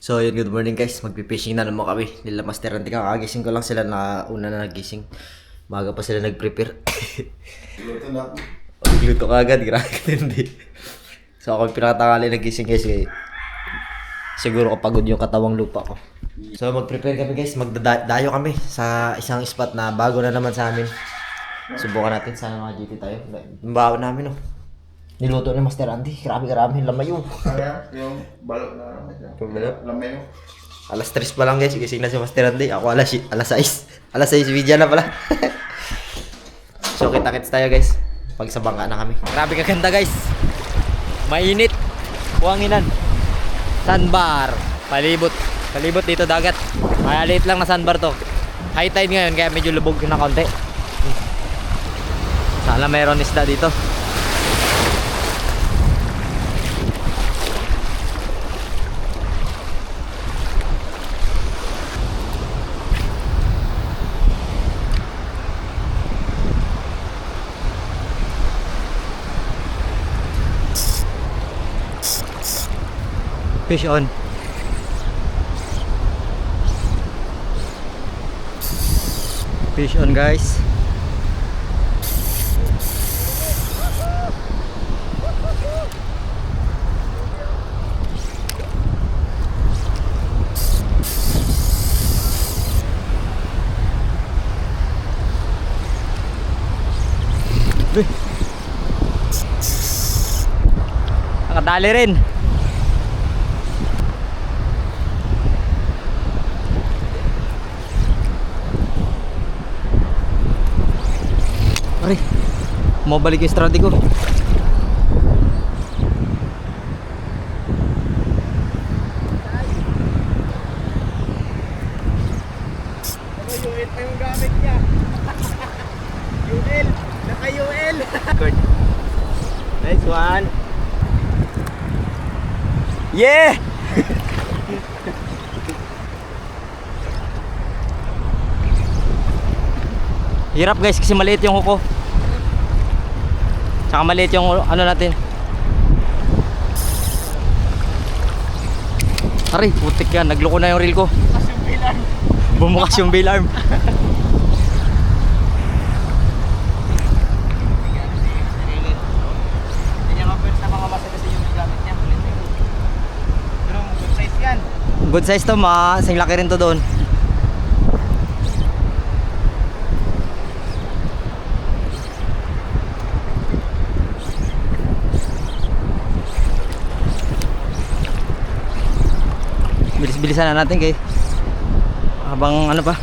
So yun, good morning guys. Magpipishing na naman kami. Nila Master Randy, kakagising ko lang sila na una na nagising. Maga pa sila nag-prepare. Luto na ako. Magluto ka agad, grabe hindi. So ako yung pinakatangali nagising guys. Siguro kapagod yung katawang lupa ko. So mag-prepare kami guys. Magdadayo kami sa isang spot na bago na naman sa amin. Subukan natin, sana mga GT tayo. Yung baon namin, oh. Niluto ni Master Andy. Grabe, lamay yung. Kaya yung balot na naman dyan. Yung balot? Lamay mo. Alas 3 pa lang guys, gising na si Master Andy. Ako alas 6. Alas 6 video na pala. So kita-kits tayo guys. Pag sa bangka na kami. Grabe kaganda guys. Mainit. Buhanginan. Sandbar. Palibot dito dagat. Maliit lang na sandbar to. High tide ngayon kaya medyo lubog na konti. Sana mayroon isda dito. Fish on. Fish on guys. Nakadali rin. Pare, mau balik yung strati ko. UL pa yung gamit niya. UL. Naka-UL. Good. Nice one. Yeah! Hirap guys kasi maliit yung huko. Tsaka maliit yung ano natin. Aray, putik yan. Nagloko na yung reel ko. Bumukas yung bill arm. Hindi niya kapit sa mga masa kasi yung gamit niya. Pero good size yan. Good size to ma. Sing laki rin to doon. Bilis-bilisan na natin kay habang ano pa.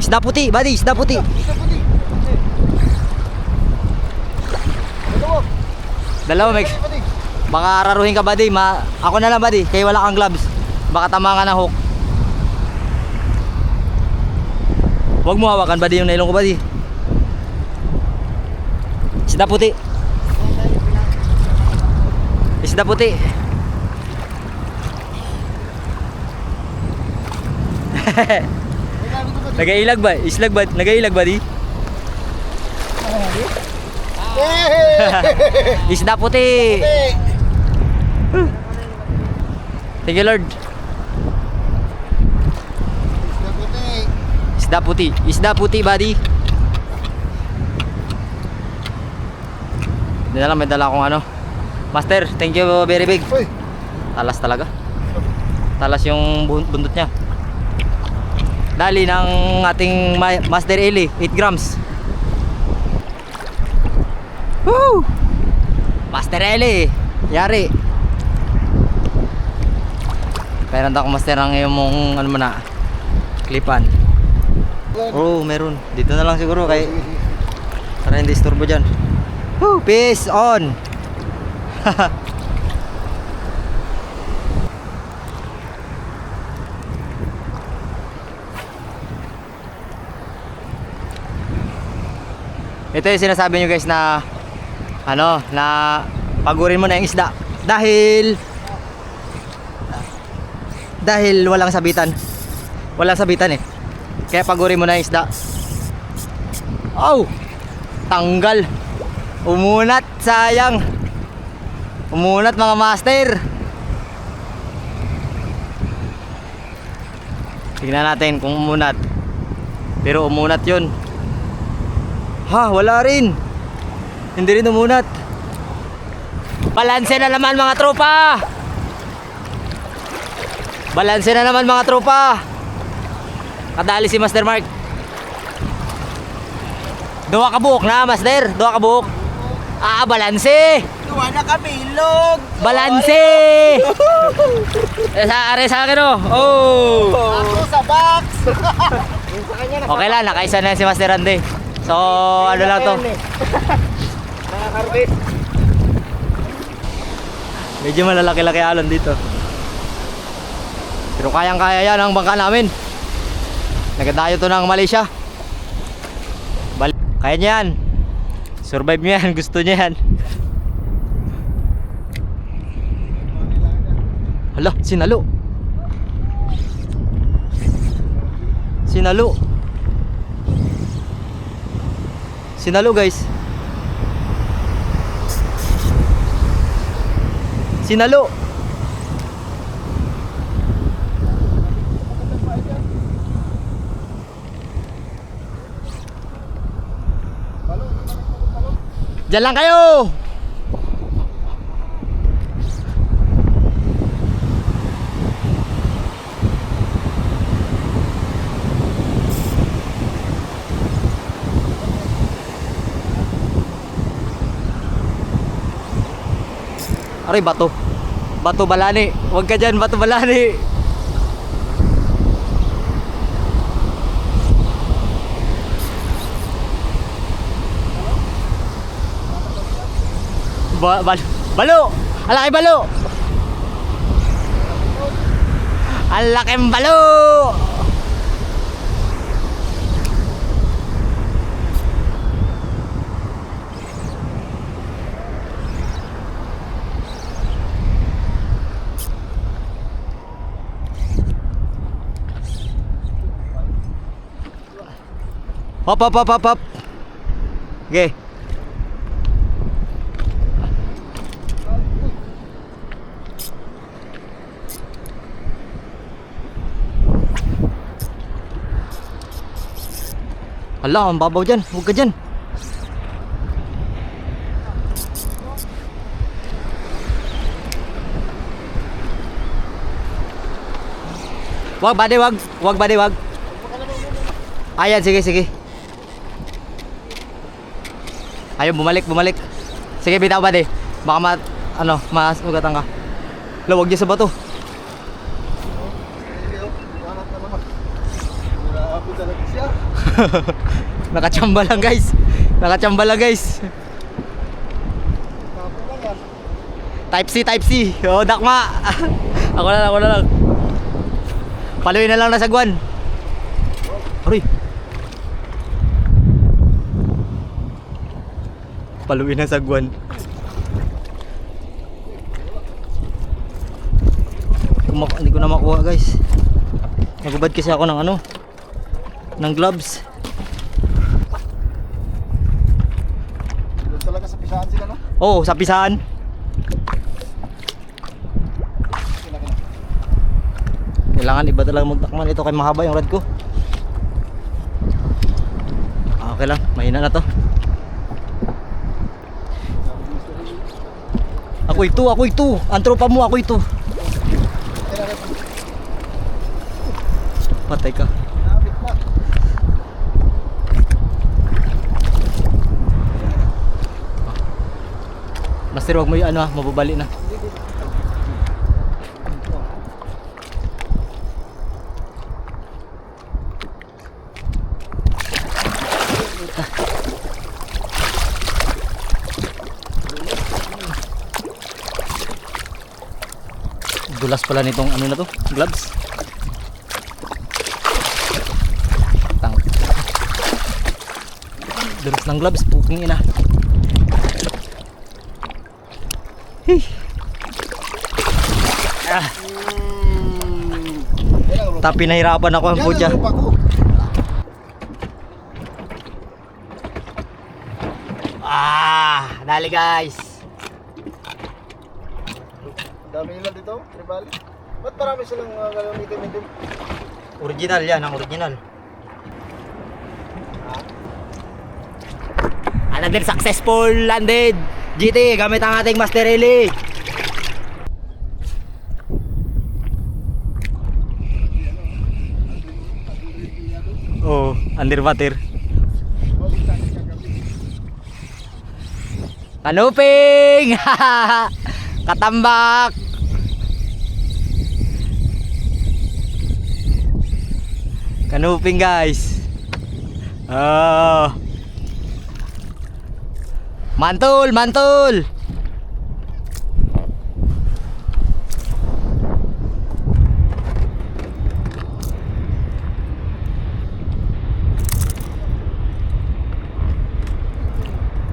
Isda puti, buddy, isda puti. Dalawa, Max. Baka araruhin ka, buddy. Ako na lang, buddy, kaya wala kang gloves. Baka tama ka na hook. Huwag mo hawakan, buddy, yung nailong ko, buddy. Isda puti. Isda puti. Nagailag ba? Islag ba? Nagailag, buddy? Isda puti. Thank you, Lord. Isda puti, buddy. Hindi na lang, may dala akong ano. Master, thank you very big. Talas talaga. Talas yung bundot niya. Dali ng ating Master Eli, 8 grams. Woo! Master Eli, yari. Pero nanda ko master ang iyong mong ano mo na klipan. Oh, meron. Dito na lang siguro kay para hindi istorbo dyan. Woo! Peace on! Ito yung sinasabi nyo guys na ano, na pagurin mo na yung isda dahil walang sabitan. Walang sabitan eh. Kaya pagurin mo na yung isda. Aw! Tanggal. Umunat, sayang. Umunat mga master. Tingnan natin kung umunat. Pero umunat yun. Ha, wala rin. Hindi rin umunat. Balanse na naman mga tropa. Balanse na naman mga tropa. Kadali si Master Mark. Duwa ka buhok na, Master. Duwa ka buhok. Ah, balanse. Duwa na kabilog. Balanse. Sa are sa akin oh. Oh. Ako sa box. Okay lang, nakaisa na si Master Randy. So, ano lang to. Nakakarbit. Medyo malalaki-laki alon dito. Pero kayang-kaya yan ang bangka namin. Nagadayo to ng Malaysia. Kaya niya yan. Survive niya yan. Gusto niya yan. Hala, sinalo. Sinalo. Sinalo guys. Sinalo. Diyan lang kayo. Aray, bato. Bato balani. Huwag ka dyan, bato balani. Balo! Ang laki balo! Ang laking balo! Hop, hop, hop, hop, hop. Okay. Hala, ang babaw dyan. Huwag ka dyan. Wag, bade, wag. Wag, bade, wag. Ayan, sige, sige. Ayun, bumalik, bumalik. Sige, bitaw, bade. Baka masugatan ka. Lawag niya sa bato. Nakachamba lang guys. Nakachamba lang guys. Type C, type C. Oh, dakma. Ako na lang, ako na lang. Paluin na lang na sagwan. Aray. Paluin na sagwan. Hindi ko na makuha guys. Nagubad kasi ako ng ano, ng gloves. Doon talaga sa pisaan sila, no? Oo, sa pisaan. Kailangan iba talaga magtakman. Ito kay mahaba yung rod ko. Okay lang, mahina na to. Ako ito, ako ito. Ang tropa mo, ako ito. Patay ka. Master, wag mo yung ano, mababali na. Dulas pala nitong ano na to, gloves. Dulas ng gloves, puking ina. Hey. Ah. Tapi nahirapan ako ang putya. Dali guys. Dami nila dito, tribal. Ba't marami silang gano'n itim-itim? Original yan, ang original. Another successful landed GT gamit ang ating Master Rally. Oh, underwater. Kanuping! Katambak! Kanuping guys. Oh. Mantul, mantul.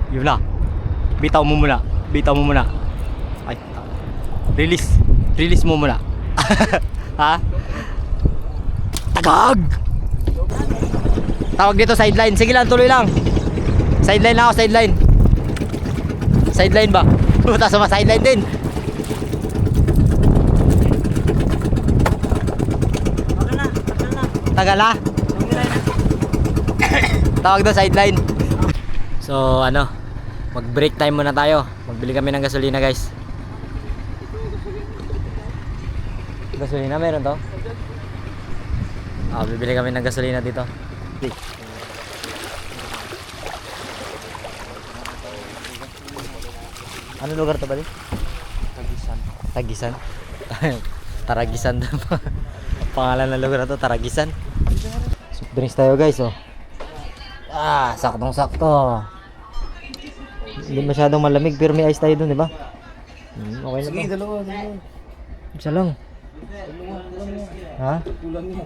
Yun na. Bitaw mo muna. Bitaw mo muna. Ay. Release. Release mo muna. Ha? Tagag! Tawag dito sideline. Sige lang, tuloy lang. Sideline lang ako, sideline. Sideline ba? Puta, sama sideline din. Tagal na. Tawag doon sideline. So ano, mag break time muna tayo. Magbili kami ng gasolina guys. Gasolina meron to? Bibili kami ng gasolina dito. Ano lugar to bali? Tagisan. Tagisan. Taragisan daw. Pangalan ng lugar na to, Taragisan. Soft drinks tayo guys, oh. Saktong sakto. Hindi masyadong malamig pero may ice tayo dun, di ba? Okay na Sige, to. dalawa. Isa lang. Ha? Kulang niya.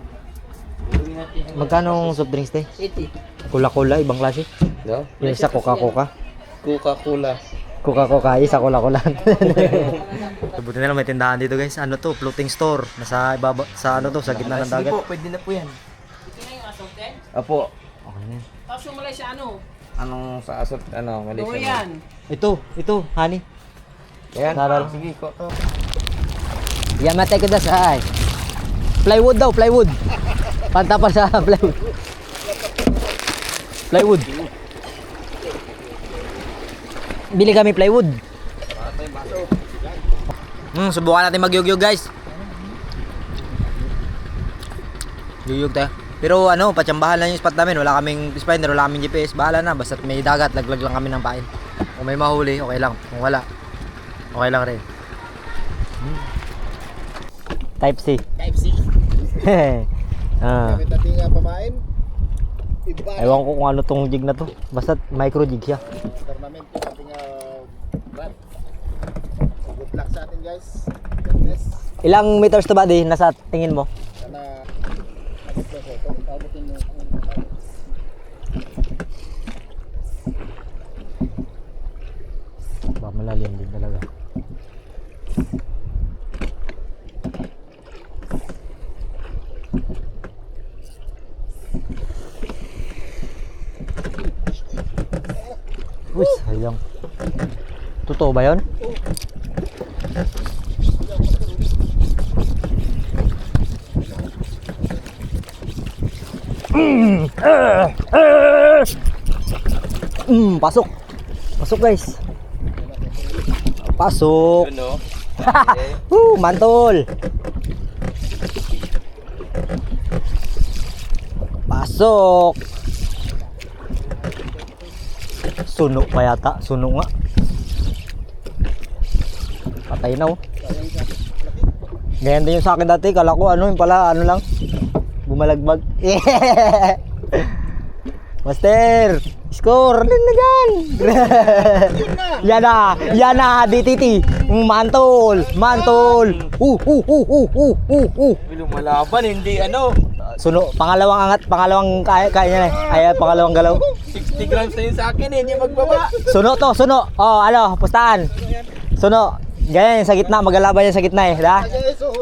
Magkano ang soft drinks tayo? 80. Cola-cola, ibang klase. No? Yung isa Coca-Cola. Coca-Cola. Coca-Cola, isa Cola-Cola. Buti na lang may tindahan dito guys. Ano to? Floating store. Nasa ibaba, sa ano to, sa gitna ng Sige dagat. po, pwede na po yan. Apo, Okay na. Tapos yung Malaysia ano? anong sa asot, ano, Malaysia? Durian. Ito, honey. Yan, Naral. sige ko to. Yamate ko dasay. Plywood daw, plywood. Pantapal sa plywood. Plywood. Bili kami plywood. Subukan natin magyugyug guys. Yuyug tayo. Pero ano, patsambahan lang yung spot namin. Wala kaming spinner, wala kaming GPS. Bahala na, basta may dagat, laglag lang kami ng pain. Kung may mahuli, okay lang. Kung wala, okay lang rin. Type C. Type C. Kami natin nga pamain. Iba Ewan ko kung ano tong jig na to. Basta micro jig siya. tournament yung ating brand. Good luck sa atin guys. God bless. Ilang meters to ba di nasa tingin mo? Sana abot na ito. Abutin mo. Ba malalim din talaga. Uy, sayang. Totoo ba yun? Pasok. Pasok guys. Pasok. Ano? Mantul. Pasok. Suno pa yata. Suno nga. Patay na oh. Ganyan din yung sa akin dati. Kala ko ano yung pala ano lang. Bumalagbag. Master. Score. Ano na yan? Yan na. DTT. Mantul. Mantul. Lumalaban, hindi ano. Suno. Pangalawang angat. Pangalawang kaya niya eh. Ay, pangalawang galaw. 60 grams na yun sa akin, hindi magbaba. Suno to, suno. Oh, ano, pustahan. Suno. Ganyan, sa gitna. Magalaban yan sa gitna eh. Da?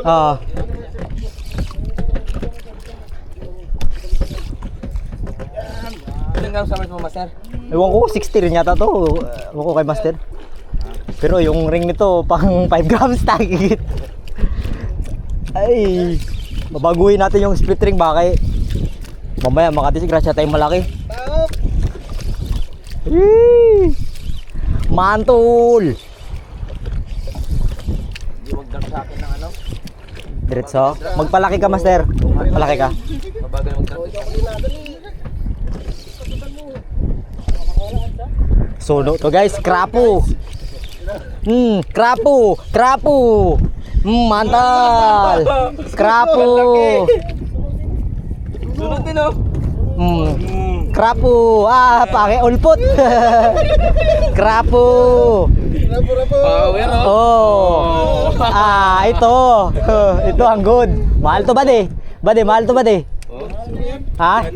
Oh. Ilang ang summers mo, master? Ewan ko, 60 rin yata to. Ewan ko kay Master. Pero yung ring nito, pang 5 grams tagigit. Ay, babaguhin natin yung split ring baka mamaya makatisgrasya tayong malaki. Eee! Mantul! Hindi mag-drop sa akin ng ano? Diretso. Magpalaki ka, Master. Magpalaki ka. Mabagal mag-drop. Suno to guys, krapo. Krapo, krapo. Mantal. Krapo. Sunod din oh. Krapo. Pake ulpot. Krapo. Power oh. Oh. Ito. Ito ang good. Mahal to ba de? Mahal to ba de? Ha?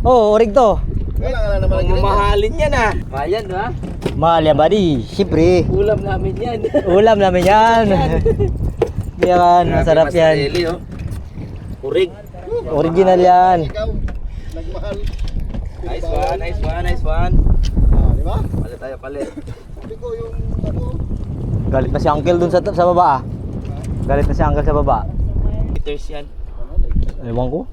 Oh, orig to. Mamahalin yan ah. Mahal yan, ha? Mahal yan, buddy. Siyempre. Ulam namin yan. Ulam namin yan. Yan, masarap yan. Kurig. Original yan. Ikaw, nagmahal. Nice one, nice one, nice one. Di ba? Palit tayo, palit. Sabi ko yung ano, Galit na si Uncle dun sa baba. Galit na si Uncle sa baba. Meters yan. Ewan ko.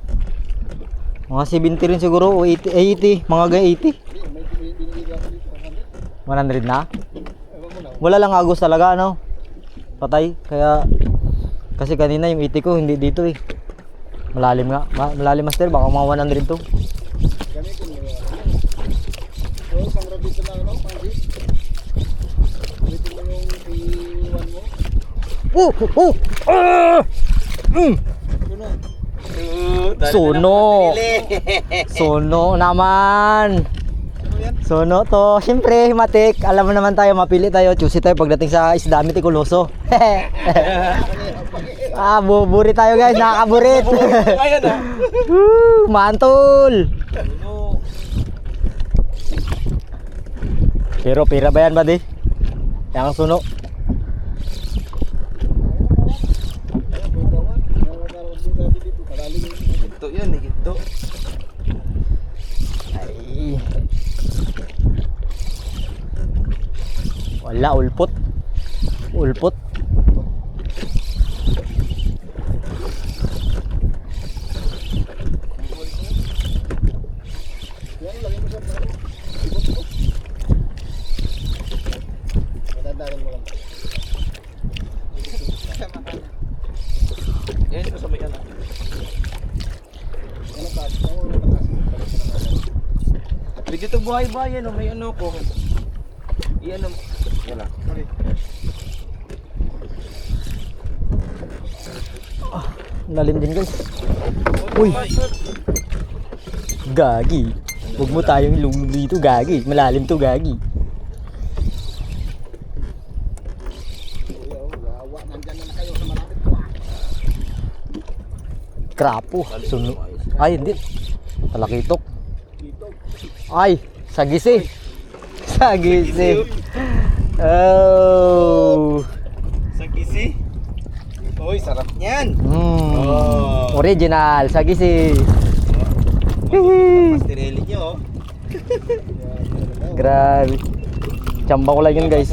Mga 70 rin siguro o 80. Mga gaya 80. may binigay ako dito 100 na. Ewan mo na. Wala lang agos talaga, ano? Patay. Kaya, kasi kanina yung 80 ko, hindi dito eh. Malalim nga. Malalim, Master. Baka mga 100 to. Gamitin mo yung ano. So, pang dito na ano, pang dis. Gamitin mo yung P1 mo. Suno. Suno naman. Suno to. Siyempre, matik. Alam mo naman tayo, mapili tayo. Choosy tayo pagdating sa isda, mitikuloso. Buburi tayo guys. Nakakaburit. Ayan ah. Mantul. Pero pira ba yan, buddy? Yang suno. Ginto yan, ginto. Ay. Wala, ulpot. Ulpot. Matandaan mo lang. Yan ito sa may ano. Ano pa? Ano mataas? Bigyan ito buhay-buhay yan, may ano ko. Iyan mo. Wala. Lalim din guys. Uy. Gagi. Huwag mo tayong ilong dito, gagi. Malalim to, gagi. Yawa, nandyan na kayo sa malapit ko. Krapo. Suno. Ay, hindi. Talakitok. Ay, sagisi. Sagisi. Oh. Sa kisi. Uy, sarap niyan. Original, sagisi. Pastirelli nyo. Grabe. Tsamba ko lang yun guys.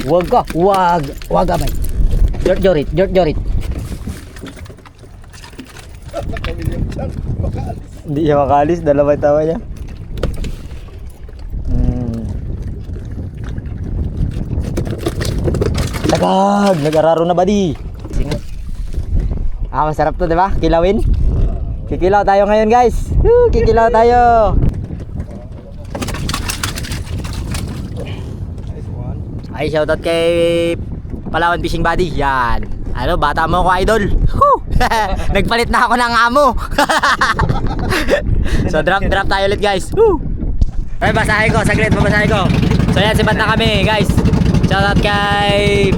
Wag ka. Wag abay. Jorit. Hindi siya makalis. Dalawa yung tawa niya. Tagag! Nag-araro na ba di? Masarap to, di ba? Kilawin? Kikilaw tayo ngayon, guys. Kikilaw tayo. Ay, shoutout kay Palawan Fishing Buddy. Yan. Ano, bata mo ako, idol. Nagpalit na ako ng amo. So, drop tayo ulit, guys. Ay, basahin ko. Saglit, babasahin ko. So, yan, sibat na kami, guys. Shoutout kay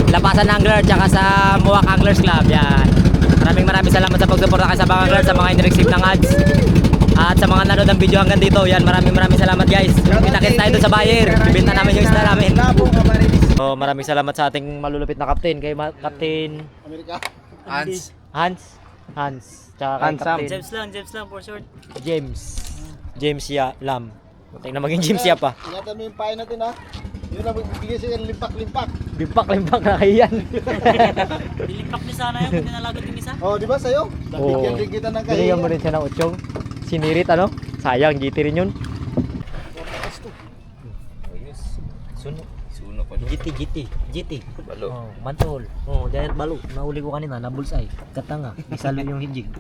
Lapasan Angler tsaka sa Muwak Anglers Club. Yan. Maraming salamat sa pagsuporta kay sa mga angler, sa mga in-receive ng ads. At sa mga nanood ng video hanggang dito. Yan, maraming salamat guys. Kita-kits tayo doon sa buyer. Ibenta namin yung isda namin. So, maraming salamat sa ating malulupit na captain. Kay Captain Amerika. Hans. Hans. Tsaka kay Hans Sam. Captain James lang for short. James ya Lam. Tingnan na maging James ya pa. Ingatan mo yung pain natin ha. Yun na bigay siya ng limpak-limpak. Limpak na kayan. Dilimpak niyo sana yung kung nalagot yung isa. Oh, di ba sa'yo? Nabigyan din kita ng kahiya. Binigyan mo rin siya ng utsyong. Sinirit ano? Sayang, GT rin yun. Suno pa doon. GT. Balo. Oh, mantol. Oh, giant balo. Nahuli ko kanina, nabulsay. Katanga, isalo yung hijig.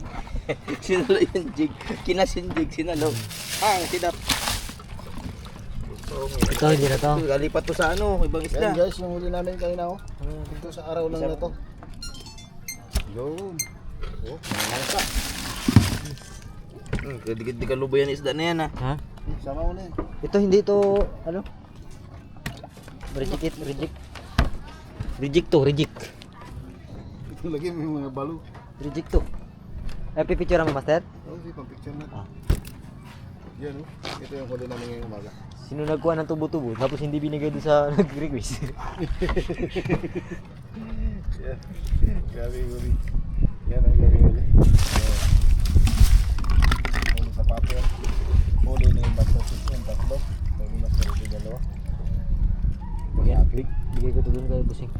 Sinalo yung jig. Kinasinjig, sinalo. Sinap. Ito, hindi na to. Galipat to sa ano, ibang Yan isda. guys, yung huli namin kanina oh. Ito sa araw lang na to. Yun. Oh, nangka. Di ka lubo yan isda na yan ha. Ha? Sama mo na yan. Ito, hindi to, ano? Reject. Ito lagi may mga balo. Reject to. Pipicture mo, master? Oh, sige, pang-picture na. Ah. Yan oh. Ito yung huli namin ngayong umaga. Sino nagkuha ng tubo-tubo, tapos hindi binigay doon sa nag-request. Grabe yung huli. Yan ang gabi huli. Huli sa paper. Huli na yung Master 6 yung tatlo. Huli na Master 2 dalawa. Bigay ko to doon kay Busing.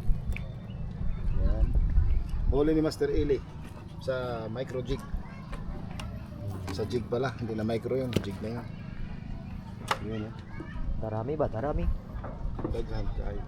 Yan. Huli ni Master Eli sa micro jig. Sa jig pala, hindi na micro yun, jig na yun. Yun oh. Darami ba? Darami. Daghan tayo.